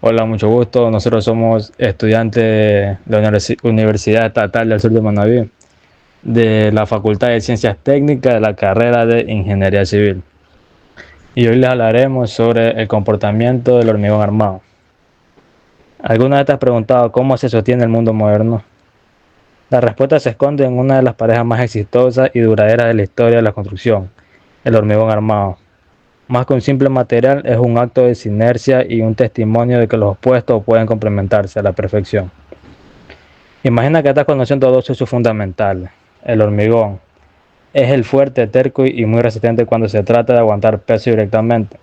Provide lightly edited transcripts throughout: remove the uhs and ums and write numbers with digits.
Hola, mucho gusto. Nosotros somos estudiantes de la Universidad Estatal del Sur de Manabí, de la Facultad de Ciencias Técnicas de la carrera de Ingeniería Civil. Y hoy les hablaremos sobre el comportamiento del hormigón armado. ¿Alguna vez te has preguntado cómo se sostiene el mundo moderno? La respuesta se esconde en una de las parejas más exitosas y duraderas de la historia de la construcción, el hormigón armado. Más que un simple material, es un acto de sinergia y un testimonio de que los opuestos pueden complementarse a la perfección. Imagina que estás conociendo dos usos fundamentales. El hormigón es el fuerte, terco y muy resistente cuando se trata de aguantar peso directamente.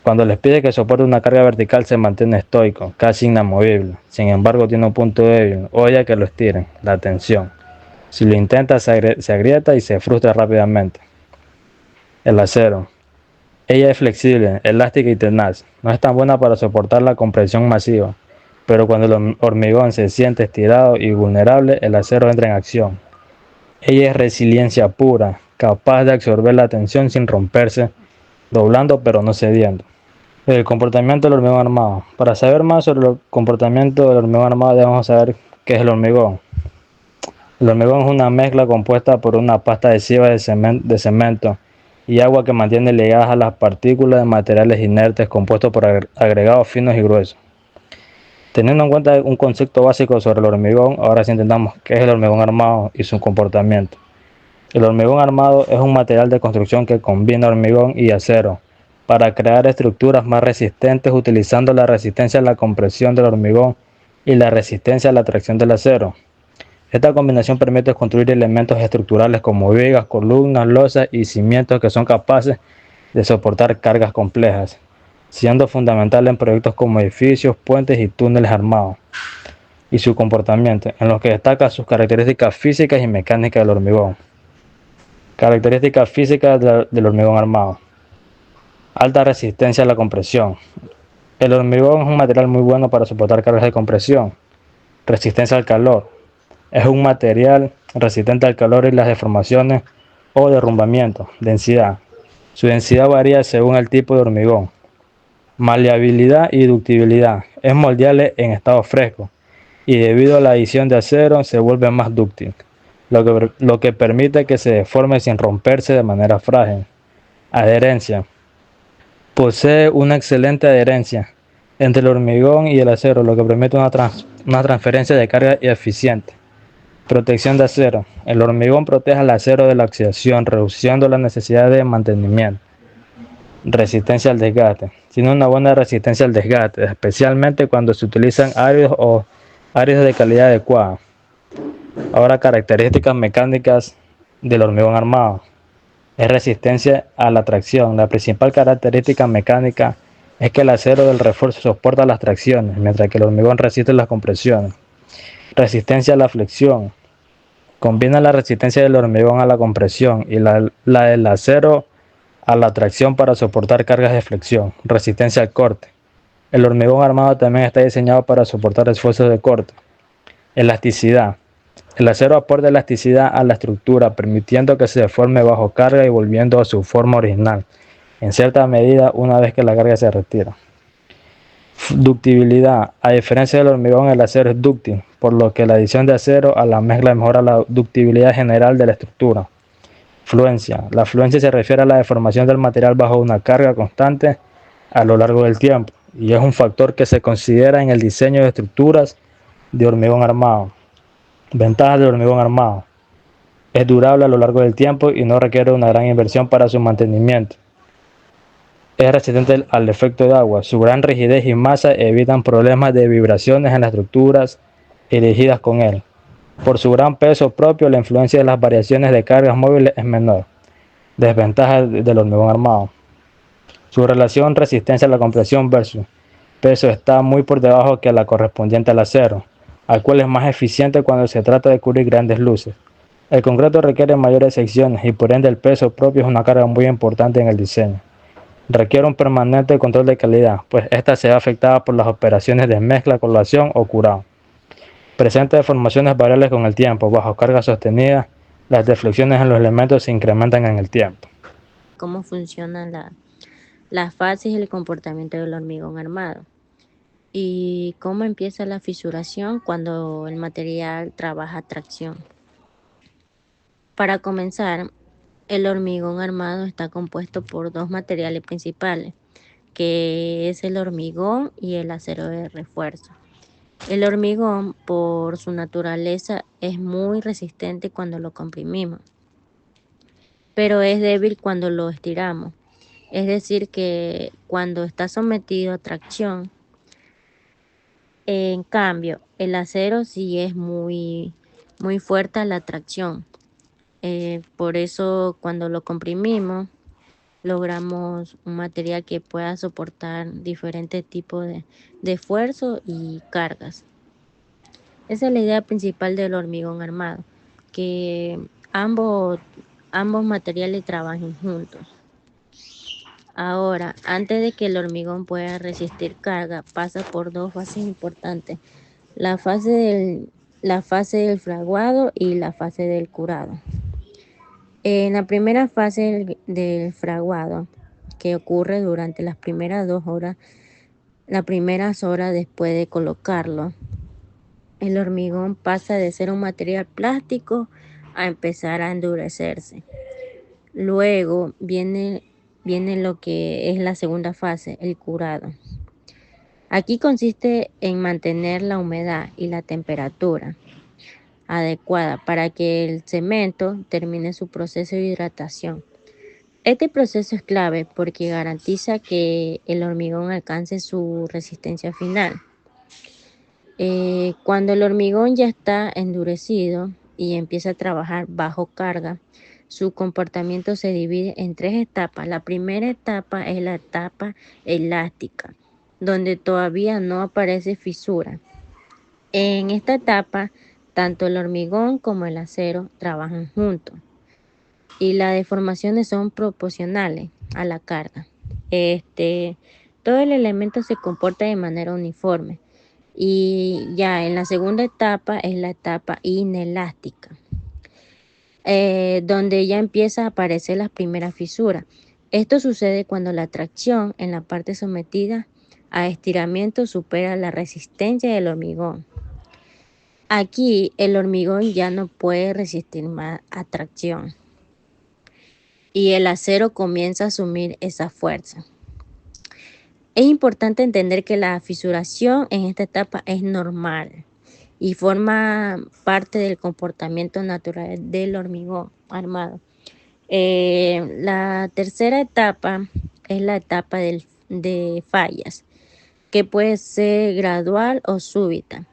Cuando les pide que soporte una carga vertical se mantiene estoico, casi inamovible. Sin embargo, tiene un punto débil, odia que lo estiren, la tensión. Si lo intenta, se agrieta y se frustra rápidamente. El acero. Ella es flexible, elástica y tenaz. No es tan buena para soportar la compresión masiva, pero cuando el hormigón se siente estirado y vulnerable, el acero entra en acción. Ella es resiliencia pura, capaz de absorber la tensión sin romperse, doblando pero no cediendo. El comportamiento del hormigón armado. Para saber más sobre el comportamiento del hormigón armado debemos saber qué es el hormigón. El hormigón es una mezcla compuesta por una pasta adhesiva de cemento y agua que mantiene ligadas a las partículas de materiales inertes compuestos por agregados finos y gruesos. Teniendo en cuenta un concepto básico sobre el hormigón, ahora sí entendamos qué es el hormigón armado y su comportamiento. El hormigón armado es un material de construcción que combina hormigón y acero para crear estructuras más resistentes utilizando la resistencia a la compresión del hormigón y la resistencia a la tracción del acero. Esta combinación permite construir elementos estructurales como vigas, columnas, losas y cimientos que son capaces de soportar cargas complejas, siendo fundamental en proyectos como edificios, puentes y túneles armados. Y su comportamiento, en los que destaca sus características físicas y mecánicas del hormigón. Características físicas del hormigón armado. Alta resistencia a la compresión. El hormigón es un material muy bueno para soportar cargas de compresión. Resistencia al calor. Es un material resistente al calor y las deformaciones o derrumbamiento. Densidad. Su densidad varía según el tipo de hormigón. Maleabilidad y ductibilidad. Es moldeable en estado fresco y debido a la adición de acero se vuelve más dúctil, lo que permite que se deforme sin romperse de manera frágil. Adherencia. Posee una excelente adherencia entre el hormigón y el acero, lo que permite una transferencia de carga eficiente. Protección de acero. El hormigón protege al acero de la oxidación, reduciendo la necesidad de mantenimiento. Resistencia al desgaste. Tiene una buena resistencia al desgaste, especialmente cuando se utilizan áreas de calidad adecuada. Ahora, características mecánicas del hormigón armado. Es resistencia a la tracción. La principal característica mecánica es que el acero del refuerzo soporta las tracciones, mientras que el hormigón resiste las compresiones. Resistencia a la flexión. Combina la resistencia del hormigón a la compresión y la del acero a la tracción para soportar cargas de flexión. Resistencia al corte. El hormigón armado también está diseñado para soportar esfuerzos de corte. Elasticidad. El acero aporta elasticidad a la estructura, permitiendo que se deforme bajo carga y volviendo a su forma original, en cierta medida una vez que la carga se retira. Ductibilidad. A diferencia del hormigón, el acero es dúctil, por lo que la adición de acero a la mezcla mejora la ductibilidad general de la estructura. Fluencia. La fluencia se refiere a la deformación del material bajo una carga constante a lo largo del tiempo y es un factor que se considera en el diseño de estructuras de hormigón armado. Ventajas del hormigón armado. Es durable a lo largo del tiempo y no requiere una gran inversión para su mantenimiento. Es resistente al efecto de agua. Su gran rigidez y masa evitan problemas de vibraciones en las estructuras erigidas con él. Por su gran peso propio, la influencia de las variaciones de cargas móviles es menor. Desventajas del hormigón armado. Su relación resistencia a la compresión versus peso está muy por debajo que la correspondiente al acero, al cual es más eficiente cuando se trata de cubrir grandes luces. El concreto requiere mayores secciones y por ende el peso propio es una carga muy importante en el diseño. Requiere un permanente control de calidad, pues esta se ve afectada por las operaciones de mezcla, colación o curado. Presenta deformaciones variables con el tiempo, bajo carga sostenida, las deflexiones en los elementos se incrementan en el tiempo. Cómo funcionan las fases y el comportamiento del hormigón armado. ¿Y cómo empieza la fisuración cuando el material trabaja tracción? Para comenzar, el hormigón armado está compuesto por dos materiales principales, que es el hormigón y el acero de refuerzo. El hormigón, por su naturaleza, es muy resistente cuando lo comprimimos, pero es débil cuando lo estiramos. Es decir, que cuando está sometido a tracción, en cambio, el acero sí es muy fuerte a la tracción. Por eso, cuando lo comprimimos, logramos un material que pueda soportar diferentes tipos de esfuerzo y cargas. Esa es la idea principal del hormigón armado, que ambos, ambos materiales trabajen juntos. Ahora, antes de que el hormigón pueda resistir carga, pasa por dos fases importantes, la fase la fase del fraguado y la fase del curado. En la primera fase del fraguado, que ocurre durante las primeras 2 horas, las primeras horas después de colocarlo, el hormigón pasa de ser un material plástico a empezar a endurecerse. Luego viene lo que es la segunda fase, el curado. Aquí consiste en mantener la humedad y la temperatura adecuada para que el cemento termine su proceso de hidratación. Este proceso es clave porque garantiza que el hormigón alcance su resistencia final. Cuando el hormigón ya está endurecido y empieza a trabajar bajo carga, su comportamiento se divide en 3 etapas. La primera etapa es la etapa elástica, donde todavía no aparece fisura. En esta etapa, tanto el hormigón como el acero trabajan juntos y las deformaciones son proporcionales a la carga. Todo el elemento se comporta de manera uniforme. Y ya en la segunda etapa es la etapa inelástica, donde ya empieza a aparecer las primeras fisuras. Esto sucede cuando la tracción en la parte sometida a estiramiento supera la resistencia del hormigón. Aquí el hormigón ya no puede resistir más a tracción y el acero comienza a asumir esa fuerza. Es importante entender que la fisuración en esta etapa es normal y forma parte del comportamiento natural del hormigón armado. La tercera etapa es la etapa de fallas, que puede ser gradual o súbita.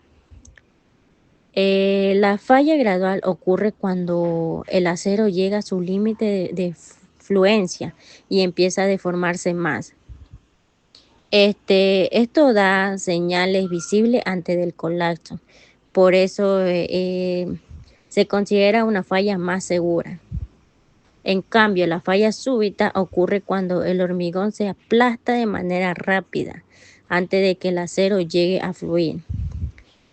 La falla gradual ocurre cuando el acero llega a su límite de fluencia y empieza a deformarse más. Esto da señales visibles antes del colapso. Por eso se considera una falla más segura. En cambio, la falla súbita ocurre cuando el hormigón se aplasta de manera rápida antes de que el acero llegue a fluir,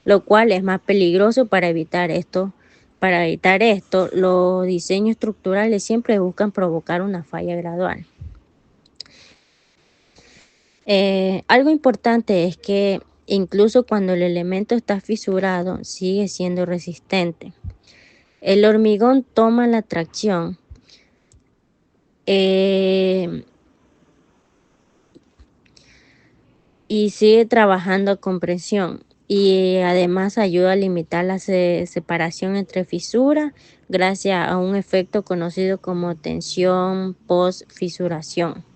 lo cual es más peligroso para evitar esto. Para evitar esto, los diseños estructurales siempre buscan provocar una falla gradual. Algo importante es que incluso cuando el elemento está fisurado, sigue siendo resistente. El hormigón toma la tracción y sigue trabajando con presión. Y además ayuda a limitar la separación entre fisuras gracias a un efecto conocido como tensión post-fisuración.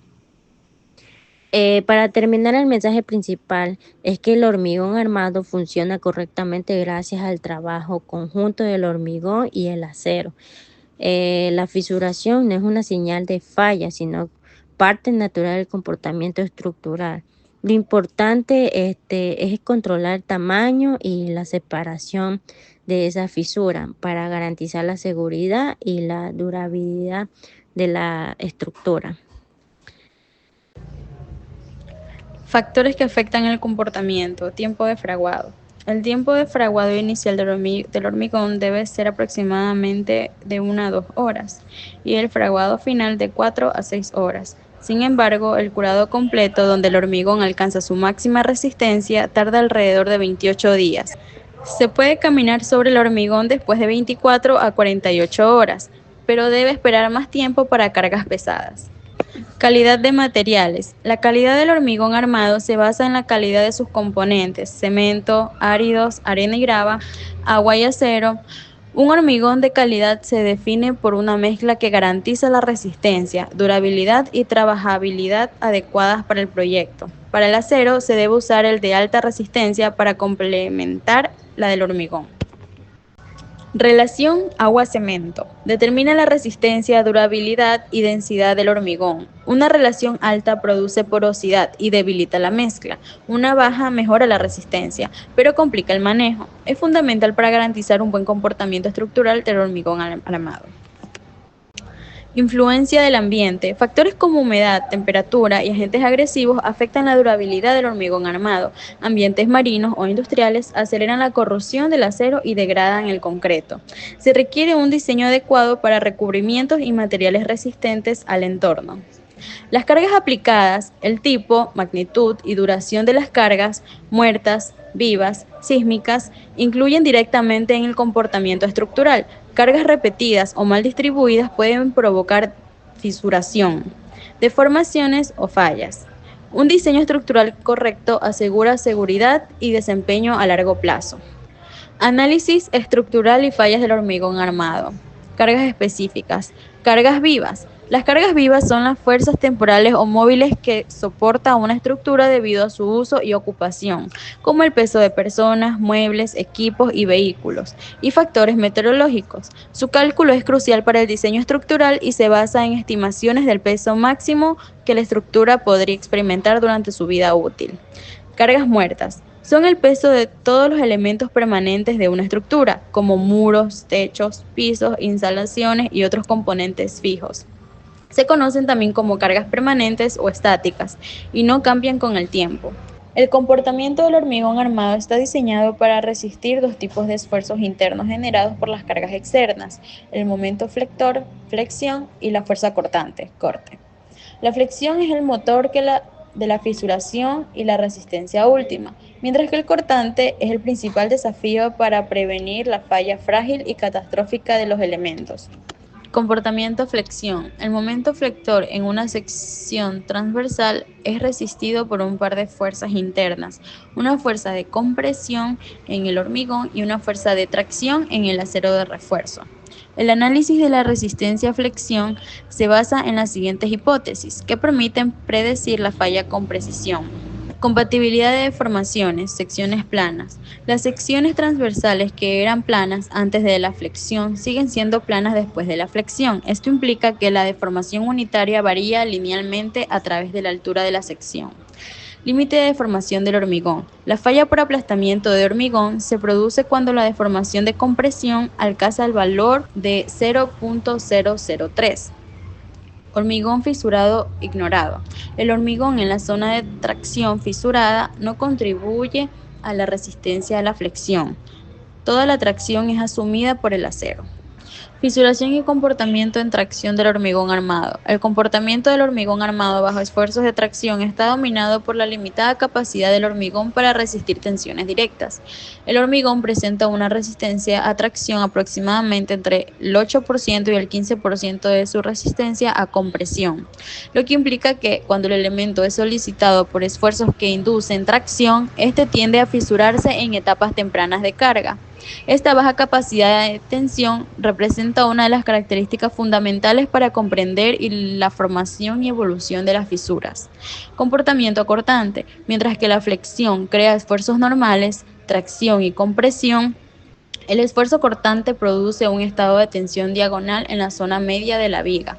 Para terminar, el mensaje principal es que el hormigón armado funciona correctamente gracias al trabajo conjunto del hormigón y el acero. La fisuración no es una señal de falla, sino parte natural del comportamiento estructural. Lo importante es controlar el tamaño y la separación de esa fisura para garantizar la seguridad y la durabilidad de la estructura. Factores que afectan el comportamiento. Tiempo de fraguado. El tiempo de fraguado inicial del hormigón debe ser aproximadamente de 1 a 2 horas y el fraguado final de 4 a 6 horas. Sin embargo, el curado completo, donde el hormigón alcanza su máxima resistencia, tarda alrededor de 28 días. Se puede caminar sobre el hormigón después de 24 a 48 horas, pero debe esperar más tiempo para cargas pesadas. Calidad de materiales. La calidad del hormigón armado se basa en la calidad de sus componentes: cemento, áridos, arena y grava, agua y acero. Un hormigón de calidad se define por una mezcla que garantiza la resistencia, durabilidad y trabajabilidad adecuadas para el proyecto. Para el acero se debe usar el de alta resistencia para complementar la del hormigón. Relación agua-cemento. Determina la resistencia, durabilidad y densidad del hormigón. Una relación alta produce porosidad y debilita la mezcla. Una baja mejora la resistencia, pero complica el manejo. Es fundamental para garantizar un buen comportamiento estructural del hormigón armado. Influencia del ambiente. Factores como humedad, temperatura y agentes agresivos afectan la durabilidad del hormigón armado. Ambientes marinos o industriales aceleran la corrosión del acero y degradan el concreto. Se requiere un diseño adecuado para recubrimientos y materiales resistentes al entorno. Las cargas aplicadas, el tipo, magnitud y duración de las cargas, muertas, vivas, sísmicas, influyen directamente en el comportamiento estructural. Cargas repetidas o mal distribuidas pueden provocar fisuración, deformaciones o fallas. Un diseño estructural correcto asegura seguridad y desempeño a largo plazo. Análisis estructural y fallas del hormigón armado. Cargas específicas. Cargas vivas. Las cargas vivas son las fuerzas temporales o móviles que soporta una estructura debido a su uso y ocupación, como el peso de personas, muebles, equipos y vehículos, y factores meteorológicos. Su cálculo es crucial para el diseño estructural y se basa en estimaciones del peso máximo que la estructura podría experimentar durante su vida útil. Cargas muertas. Son el peso de todos los elementos permanentes de una estructura, como muros, techos, pisos, instalaciones y otros componentes fijos. Se conocen también como cargas permanentes o estáticas y no cambian con el tiempo. El comportamiento del hormigón armado está diseñado para resistir dos tipos de esfuerzos internos generados por las cargas externas: el momento flector, flexión, y la fuerza cortante, corte. La flexión es el motor de la fisuración y la resistencia última, mientras que el cortante es el principal desafío para prevenir la falla frágil y catastrófica de los elementos. Comportamiento flexión. El momento flector en una sección transversal es resistido por un par de fuerzas internas: una fuerza de compresión en el hormigón y una fuerza de tracción en el acero de refuerzo. El análisis de la resistencia a flexión se basa en las siguientes hipótesis, que permiten predecir la falla con precisión. Compatibilidad de deformaciones, secciones planas. Las secciones transversales que eran planas antes de la flexión siguen siendo planas después de la flexión. Esto implica que la deformación unitaria varía linealmente a través de la altura de la sección. Límite de deformación del hormigón. La falla por aplastamiento de hormigón se produce cuando la deformación de compresión alcanza el valor de 0.003. Hormigón fisurado ignorado. El hormigón en la zona de tracción fisurada no contribuye a la resistencia a la flexión. Toda la tracción es asumida por el acero. Fisuración y comportamiento en tracción del hormigón armado. El comportamiento del hormigón armado bajo esfuerzos de tracción está dominado por la limitada capacidad del hormigón para resistir tensiones directas. El hormigón presenta una resistencia a tracción aproximadamente entre el 8% y el 15% de su resistencia a compresión, lo que implica que cuando el elemento es solicitado por esfuerzos que inducen tracción, este tiende a fisurarse en etapas tempranas de carga. Esta baja capacidad de tensión representa una de las características fundamentales para comprender la formación y evolución de las fisuras. Comportamiento cortante. Mientras que la flexión crea esfuerzos normales, tracción y compresión, el esfuerzo cortante produce un estado de tensión diagonal en la zona media de la viga.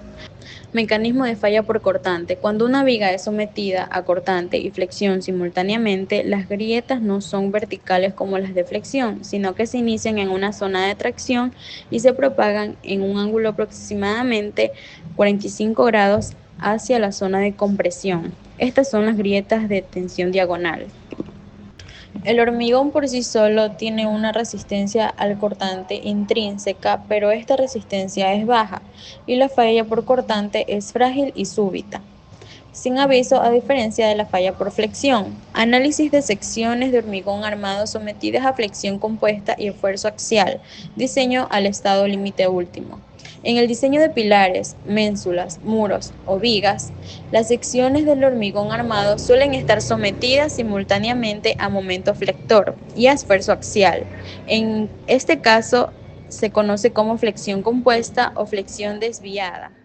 Mecanismo de falla por cortante. Cuando una viga es sometida a cortante y flexión simultáneamente, las grietas no son verticales como las de flexión, sino que se inician en una zona de tracción y se propagan en un ángulo aproximadamente 45 grados hacia la zona de compresión. Estas son las grietas de tensión diagonal. El hormigón por sí solo tiene una resistencia al cortante intrínseca, pero esta resistencia es baja y la falla por cortante es frágil y súbita. sin aviso, a diferencia de la falla por flexión. Análisis de secciones de hormigón armado sometidas a flexión compuesta y esfuerzo axial. Diseño al estado límite último. En el diseño de pilares, ménsulas, muros o vigas, las secciones del hormigón armado suelen estar sometidas simultáneamente a momento flector y a esfuerzo axial. En este caso se conoce como flexión compuesta o flexión desviada.